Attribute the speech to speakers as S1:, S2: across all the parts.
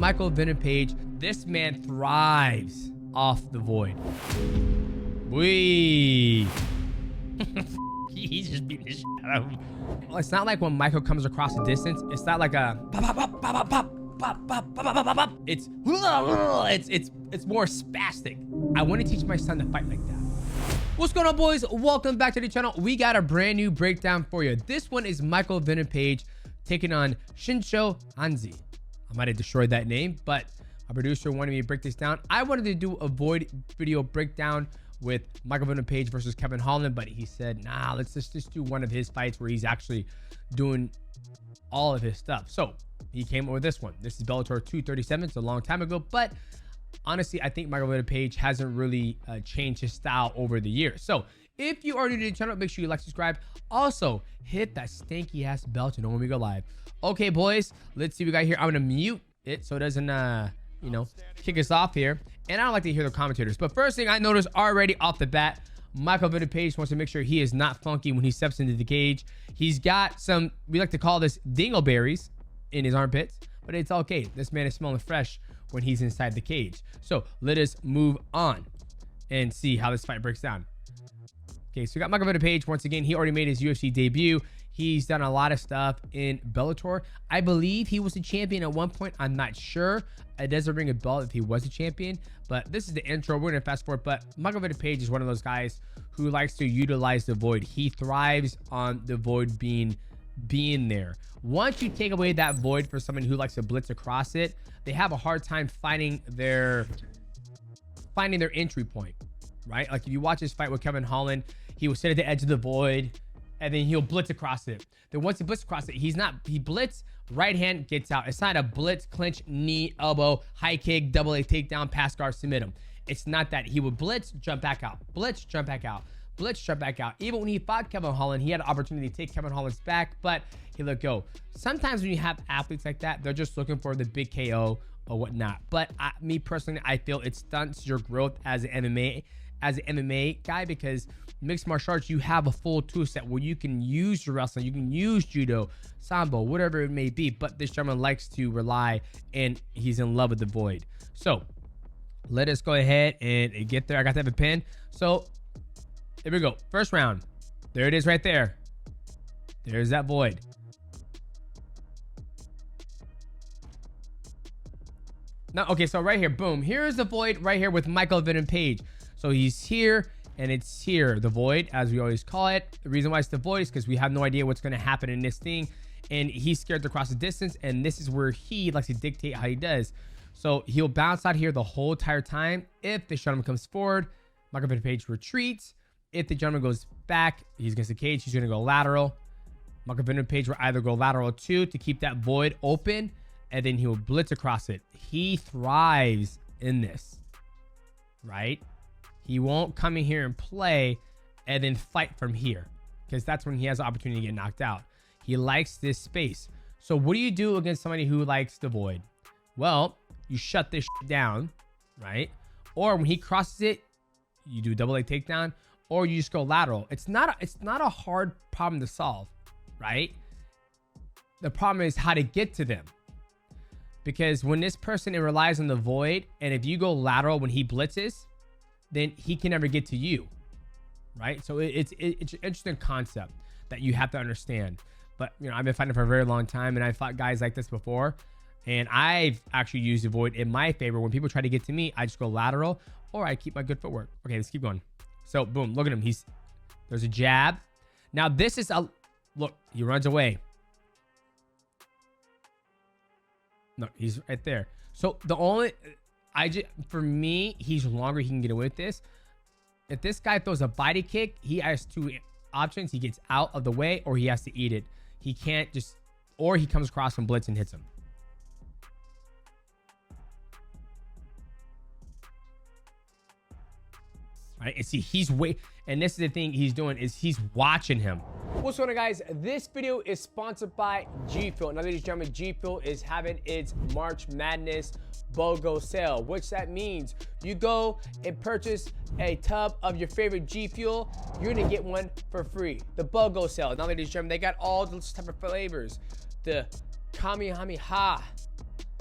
S1: Michael Venom Page. This man thrives off the void. Wee. He's just beating the shit out of him. Well, it's not like when Michael comes across a distance. It's not like a pop, pop, pop, pop, pop, pop, pop, pop, pop, pop, pop. It's more spastic. I want to teach my son to fight like that. What's going on, boys? Welcome back to the channel. We got a brand new breakdown for you. This one is Michael Venom Page taking on Shinsho Hanzi. I might have destroyed that name, but a producer wanted me to break this down. I wanted to do a void video breakdown with Michael Venom Page versus Kevin Holland, but he said, nah, let's just do one of his fights where he's actually doing all of his stuff. So he came up with this one. This is Bellator 237. It's a long time ago, but honestly, I think Michael Venom Page hasn't really changed his style over the years. So if you are new to the channel, make sure you like, subscribe. Also, hit that stanky ass bell to know when we go live. Okay, boys, let's see what we got here. I'm gonna mute it so it doesn't, you know, kick us off here. And I don't like to hear the commentators. But first thing I noticed already off the bat, Michael Venom Page wants to make sure he is not funky when he steps into the cage. He's got some, we like to call this dingleberries in his armpits, but it's okay. This man is smelling fresh when he's inside the cage. So let us move on and see how this fight breaks down. Okay, so we got Michael Venom Page. Once again, he already made his UFC debut. He's done a lot of stuff in Bellator. I believe he was a champion at one point. I'm not sure. It doesn't ring a bell if he was a champion, but this is the intro. We're gonna fast forward, but Michael Venom Page is one of those guys who likes to utilize the void. He thrives on the void being there. Once you take away that void for someone who likes to blitz across it, they have a hard time finding their entry point, right? Like if you watch his fight with Kevin Holland, he will sit at the edge of the void and then he'll blitz across it. Then once he blitz across it, he blitz, right hand gets out. It's not a blitz, clinch, knee, elbow, high kick, double A takedown, pass guard, submit him. It's not that. He would blitz, jump back out, blitz, jump back out, blitz, jump back out. Even when he fought Kevin Holland, he had an opportunity to take Kevin Holland's back, but he let go. Sometimes when you have athletes like that, they're just looking for the big KO or whatnot. But me personally, I feel it stunts your growth as an MMA guy, because mixed martial arts, you have a full tool set where you can use your wrestling, you can use judo, sambo, whatever it may be. But this gentleman likes to rely, and he's in love with the void. So let us go ahead and get there. I got to have a pin. So here we go. First round. There it is right there. There's that void. Now, okay, so right here, boom. Here's the void right here with Michael Venom Page. So he's here, and it's here, the void, as we always call it. The reason why it's the void is because we have no idea what's going to happen in this thing, and he's scared to cross the distance, and this is where he likes to dictate how he does. So he'll bounce out here the whole entire time. If the gentleman comes forward, Michael Venom Page retreats. If the gentleman goes back, he's against the cage, he's going to go lateral. Michael Venom Page will either go lateral too to keep that void open, and then he will blitz across it. He thrives in this, right? He won't come in here and play and then fight from here, because that's when he has the opportunity to get knocked out. He likes this space. So what do you do against somebody who likes the void? Well, you shut this shit down, right? Or when he crosses it, you do double leg takedown, or you just go lateral. It's not a hard problem to solve, right? The problem is how to get to them. Because when this person relies on the void, and if you go lateral when he blitzes, then he can never get to you, right? So it's an interesting concept that you have to understand. But, you know, I've been fighting for a very long time, and I've fought guys like this before, and I've actually used the void in my favor. When people try to get to me, I just go lateral, or I keep my good footwork. Okay, let's keep going. So, boom, look at him. There's a jab. Now, this is look, he runs away. No, he's right there. So, for me, he's longer. He can get away with this. If this guy throws a body kick, he has two options. He gets out of the way, or he has to eat it. He can't just, or he comes across and blitz and hits him. All right, and see, and this is the thing he's doing, is he's watching him. What's going on, guys? This video is sponsored by G Fuel. Now, ladies and gentlemen, G Fuel is having its March Madness BOGO sale, which that means you go and purchase a tub of your favorite G Fuel, you're gonna get one for free. The BOGO sale. Now, ladies and gentlemen, they got all those type of flavors. The Kamehameha,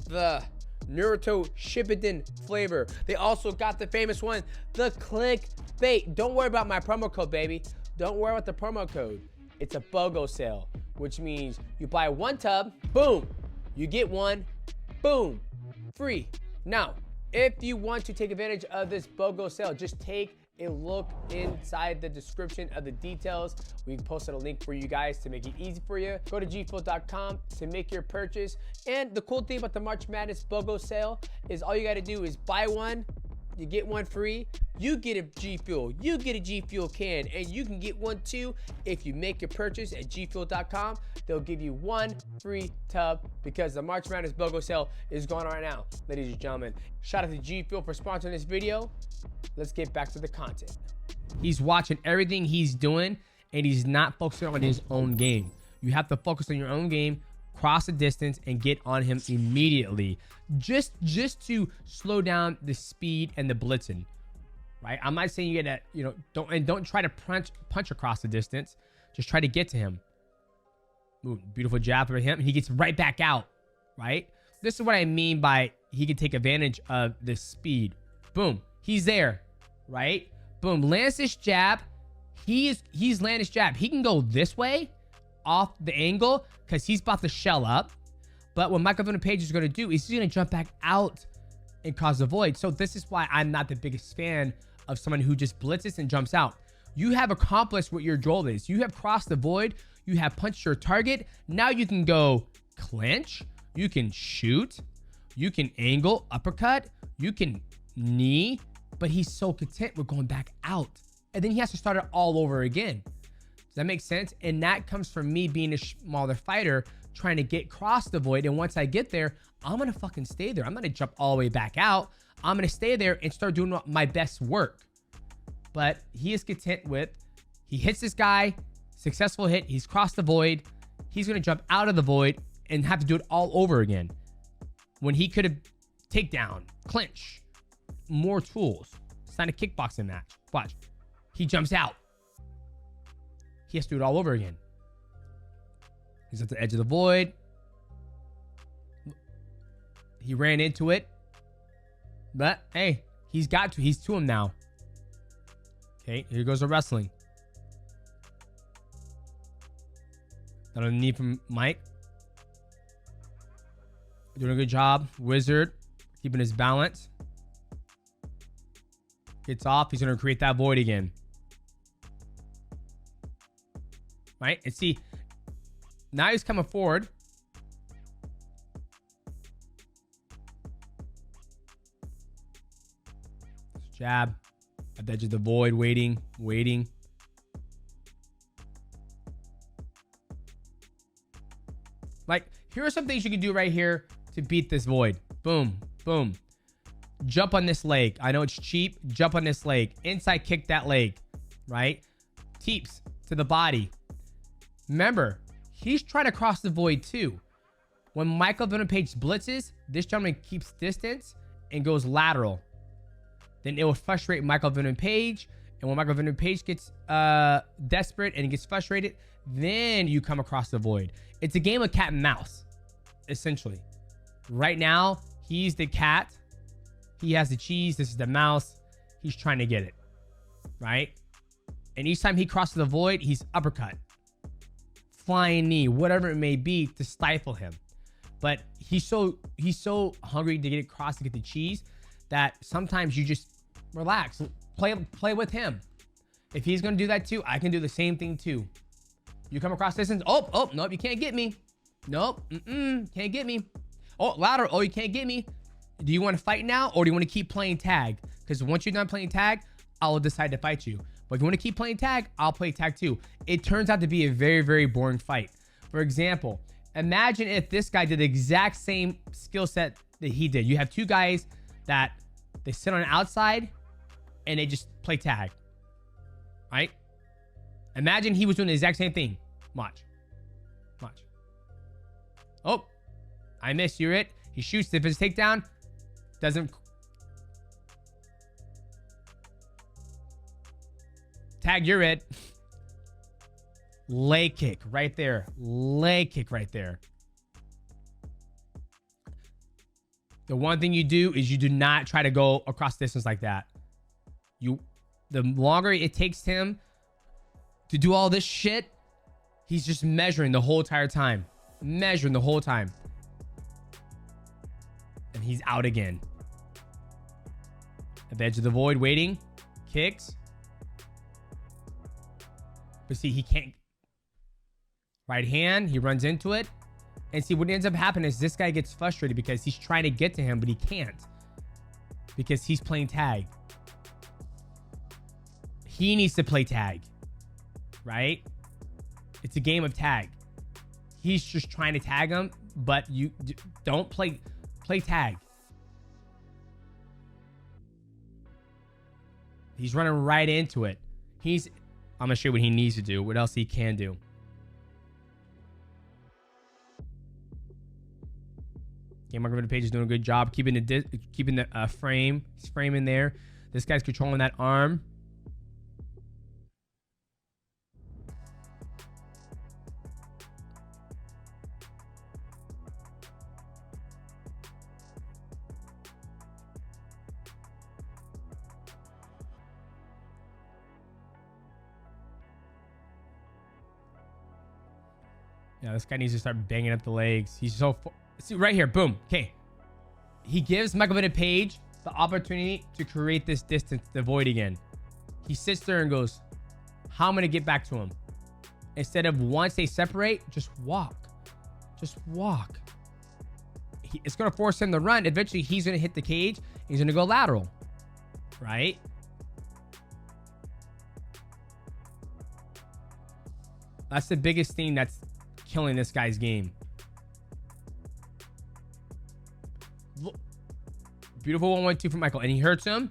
S1: the Naruto Shippuden flavor. They also got the famous one, the clickbait. Don't worry about my promo code, baby. Don't worry about the promo code. It's a BOGO sale, which means you buy one tub, boom, you get one, boom, free. Now, if you want to take advantage of this BOGO sale, just take a look inside the description of the details. We posted a link for you guys to make it easy for you. Go to gfuel.com to make your purchase. And the cool thing about the March Madness BOGO sale is all you got to do is buy one, you get one free. You get a G Fuel, you get a G Fuel can, and you can get one too if you make your purchase at gfuel.com. They'll give you one free tub because the March Madness BOGO sale is going on right now, ladies and gentlemen. Shout out to G Fuel for sponsoring this video. Let's get back to the content. He's watching everything he's doing, and he's not focusing on his own game. You have to focus on your own game, cross the distance, and get on him immediately. Just to slow down the speed and the blitzing, right? I'm not saying you get that, don't try to punch across the distance. Just try to get to him. Ooh, beautiful jab for him. He gets right back out, right? This is what I mean by he can take advantage of the speed. Boom, he's there, right? Boom, lands this jab. He's landed his jab. He can go this way off the angle because he's about to shell up. But what Michael Venom Page is going to do is he's going to jump back out and cause a void. So this is why I'm not the biggest fan of someone who just blitzes and jumps out. You have accomplished what your goal is. You have crossed the void. You have punched your target. Now you can go clinch. You can shoot. You can angle, uppercut. You can knee. But he's so content with going back out. And then he has to start it all over again. Does that make sense? And that comes from me being a smaller fighter trying to get across the void. And once I get there, I'm going to fucking stay there. I'm going to jump all the way back out. I'm going to stay there and start doing my best work. But he is content with, he hits this guy, successful hit. He's crossed the void. He's going to jump out of the void and have to do it all over again. When he could have takedown, clinch, more tools. It's not a kickboxing match. Watch. He jumps out. He has to do it all over again. He's at the edge of the void. He ran into it. But, hey, he's to him now. Okay, here goes the wrestling. Not a knee from Mike. Doing a good job. Wizard, keeping his balance. Gets off. He's going to create that void again. Right? And see, now he's coming forward. Jab at the edge of the void, waiting. Like, here are some things you can do right here to beat this void. Boom, boom. Jump on this leg. I know it's cheap. Jump on this leg. Inside kick that leg, right? Teeps to the body. Remember, he's trying to cross the void too. When Michael Venom Page blitzes, this gentleman keeps distance and goes lateral. Then it will frustrate Michael Venom Page. And when Michael Venom Page gets desperate and he gets frustrated, then you come across the void. It's a game of cat and mouse, essentially. Right now, he's the cat. He has the cheese. This is the mouse. He's trying to get it, right? And each time he crosses the void, he's uppercut, flying knee, whatever it may be to stifle him. But he's so hungry to get across to get the cheese that sometimes you just relax, play with him. If he's gonna do that too, I can do the same thing too. You come across distance. Oh, nope, you can't get me. Nope, can't get me. Oh, louder. Oh, you can't get me. Do you want to fight now, or do you want to keep playing tag? Because once you're done playing tag, I'll decide to fight you. But if you want to keep playing tag, I'll play tag too. It turns out to be a very, very boring fight. For example, imagine if this guy did the exact same skill set that he did. You have two guys that they sit on the outside and they just play tag, right? Imagine he was doing the exact same thing. Watch. Oh, I missed. You're it. He shoots. If it's takedown, doesn't. Tag, you're it. Leg kick right there. Leg kick right there. The one thing you do is you do not try to go across distance like that. The longer it takes him to do all this shit, he's just measuring the whole entire time. Measuring the whole time. And he's out again. At the edge of the void, waiting. Kicks. But see, he can't. Right hand, he runs into it. And see, what ends up happening is this guy gets frustrated because he's trying to get to him, but he can't. Because he's playing tag. He needs to play tag. Right? It's a game of tag. He's just trying to tag him, but you don't play tag. He's running right into it. I'm gonna show you what he needs to do. What else he can do. Game marker page is doing a good job keeping the frame. He's framing there. This guy's controlling that arm. Yeah, this guy needs to start banging up the legs. He's so... See, right here. Boom. Okay. He gives Michael Venom Page the opportunity to create this distance, the void again. He sits there and goes, how am I going to get back to him? Instead of once they separate, just walk. Just walk. It's going to force him to run. Eventually, he's going to hit the cage. He's going to go lateral. Right? That's the biggest thing that's killing this guy's game. Look. Beautiful 1-1-2 from Michael. And he hurts him.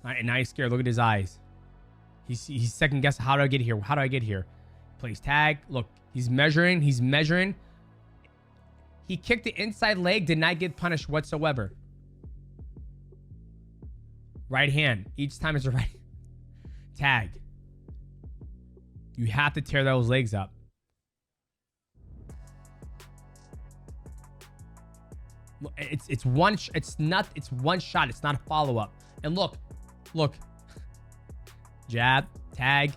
S1: All right, and now he's scared. Look at his eyes. He's second guessing. How do I get here? How do I get here? Plays tag. Look, he's measuring. He's measuring. He kicked the inside leg. Did not get punished whatsoever. Right hand. Each time it's a right. Tag. You have to tear those legs up. It's one shot. It's one shot. It's not a follow-up. And look. Jab, tag.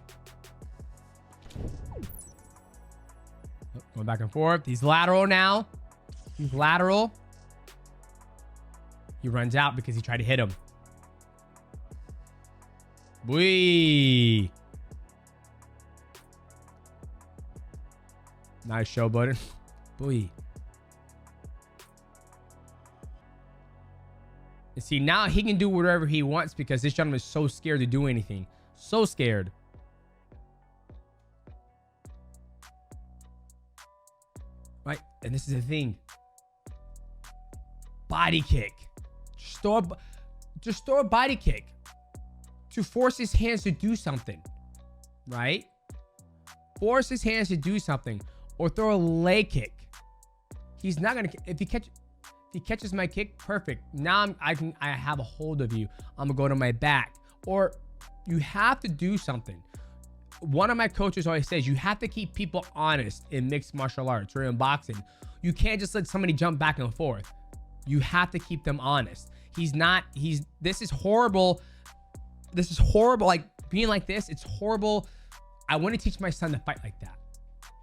S1: Going back and forth. He's lateral now. He's lateral. He runs out because he tried to hit him. Whee. Nice show, buddy. Boy. And see, now he can do whatever he wants because this gentleman is so scared to do anything. So scared. Right? And this is the thing. Body kick. Just throw a body kick to force his hands to do something. Right? Force his hands to do something. Or throw a leg kick. He's not gonna. If he catches my kick, perfect. Now I have a hold of you. I'm gonna go to my back. Or you have to do something. One of my coaches always says you have to keep people honest in mixed martial arts or in boxing. You can't just let somebody jump back and forth. You have to keep them honest. This is horrible. This is horrible. Like being like this, it's horrible. I want to teach my son to fight like that.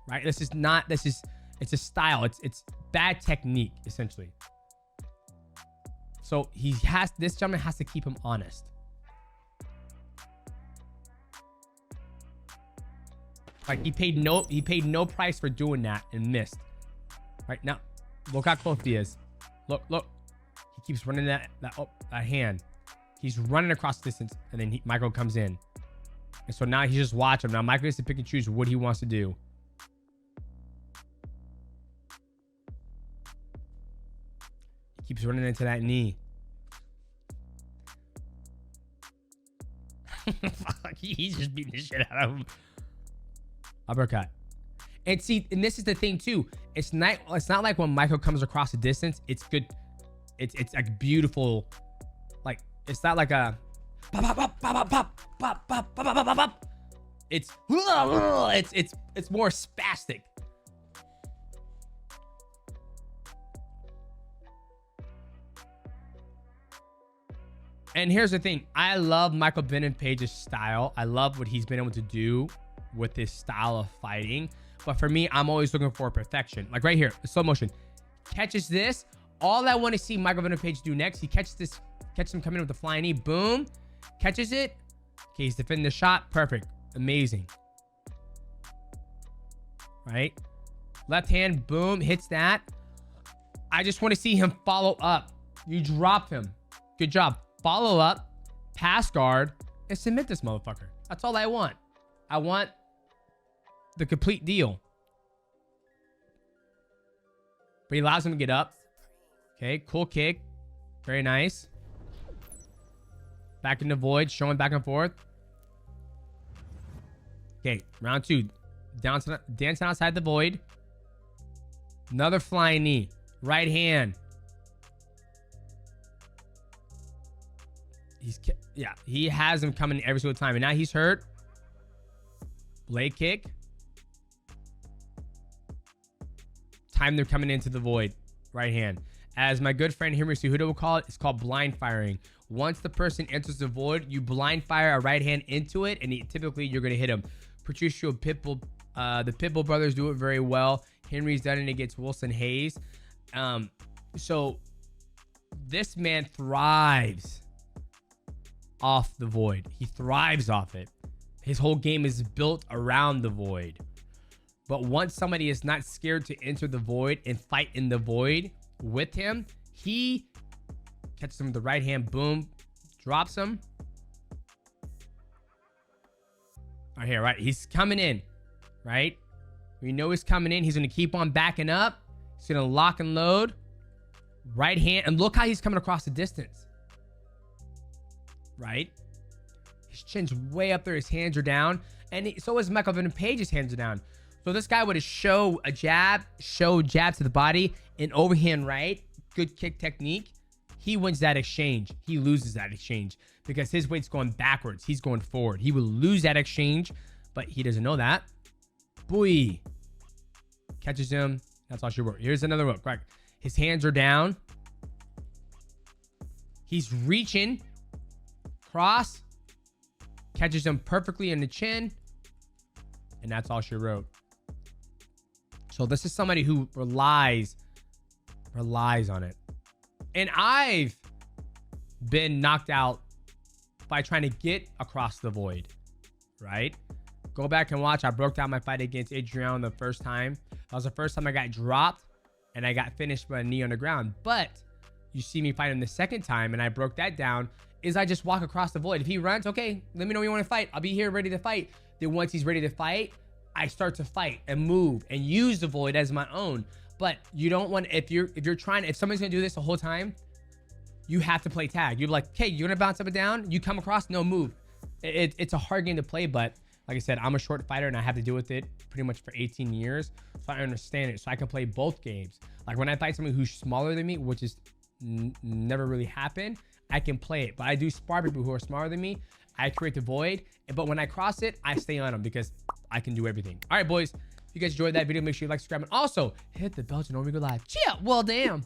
S1: Right? It's a style. It's bad technique, essentially. So this gentleman has to keep him honest. Like he paid no price for doing that and missed. Right now, look how close he is. Look. He keeps running that hand. He's running across the distance, and then Michael comes in. And so now he's just watching. Now Michael gets to pick and choose what he wants to do. He keeps running into that knee. Fuck, he's just beating the shit out of him. Uppercut. And see, and this is the thing too. It's not like when Michael comes across the distance, it's good. It's like beautiful. Like it's not like a pop pop pop pop pop pop pop pop pop pop pop. It's more spastic. And here's the thing. I love Michael Venom Page's style. I love what he's been able to do with this style of fighting. But for me, I'm always looking for perfection. Like right here, the slow motion. Catches this. All I want to see Michael Venom Page do next, he catches this, catches him coming in with the flying knee. Boom. Catches it. Okay, he's defending the shot. Perfect. Amazing. Right? Left hand, boom, hits that. I just want to see him follow up. You drop him. Good job. Follow up, pass guard, and submit this motherfucker. That's all I want. I want the complete deal. But he allows him to get up. Okay, cool kick. Very nice. Back in the void, showing back and forth. Okay, round 2. Dancing outside the void. Another flying knee. Right hand. He has him coming every single time. And now he's hurt. Blade kick. Time they're coming into the void. Right hand. As my good friend Henry Cejudo will call it, it's called blind firing. Once the person enters the void, you blind fire a right hand into it, and typically you're going to hit him. Patricio Pitbull, the Pitbull brothers do it very well. Henry's done it against Wilson Hayes. So this man thrives off the void. He thrives off it. His whole game is built around the void. But once somebody is not scared to enter the void and fight in the void with him, he catches him with the right hand, boom, drops him. Right here, right? He's coming in, right? We know he's coming in. He's going to keep on backing up. He's going to lock and load. Right hand. And look how he's coming across the distance. Right? His chin's way up there. His hands are down. And so is Michael Venom Page's hands are down. So this guy would show a jab, jab to the body, an overhand right, good kick technique. He wins that exchange. He loses that exchange because his weight's going backwards. He's going forward. He will lose that exchange, but he doesn't know that. Boy. Catches him. That's all she wrote. Here's another hook. Right. His hands are down. He's reaching. Cross. Catches him perfectly in the chin. And that's all she wrote. So this is somebody who relies on it. And I've been knocked out by trying to get across the void, right? Go back and watch. I broke down my fight against Adrian the first time. That was the first time I got dropped and I got finished by a knee on the ground. But you see me fight him the second time and I broke that down is I just walk across the void. If he runs, okay, let me know when you want to fight. I'll be here ready to fight. Then once he's ready to fight, I start to fight and move and use the void as my own. But you don't want, if somebody's gonna do this the whole time, you have to play tag. You're like, okay, you're gonna bounce up and down. You come across, no move. It's a hard game to play, but like I said, I'm a short fighter and I have to deal with it pretty much for 18 years. So I understand it. So I can play both games. Like when I fight somebody who's smaller than me, which is never really happened, I can play it. But I do spar people who are smaller than me. I create the void. But when I cross it, I stay on them because I can do everything. All right, boys. If you guys enjoyed that video, make sure you like, subscribe, and also hit the bell to know when we go live. Chill. Well, damn.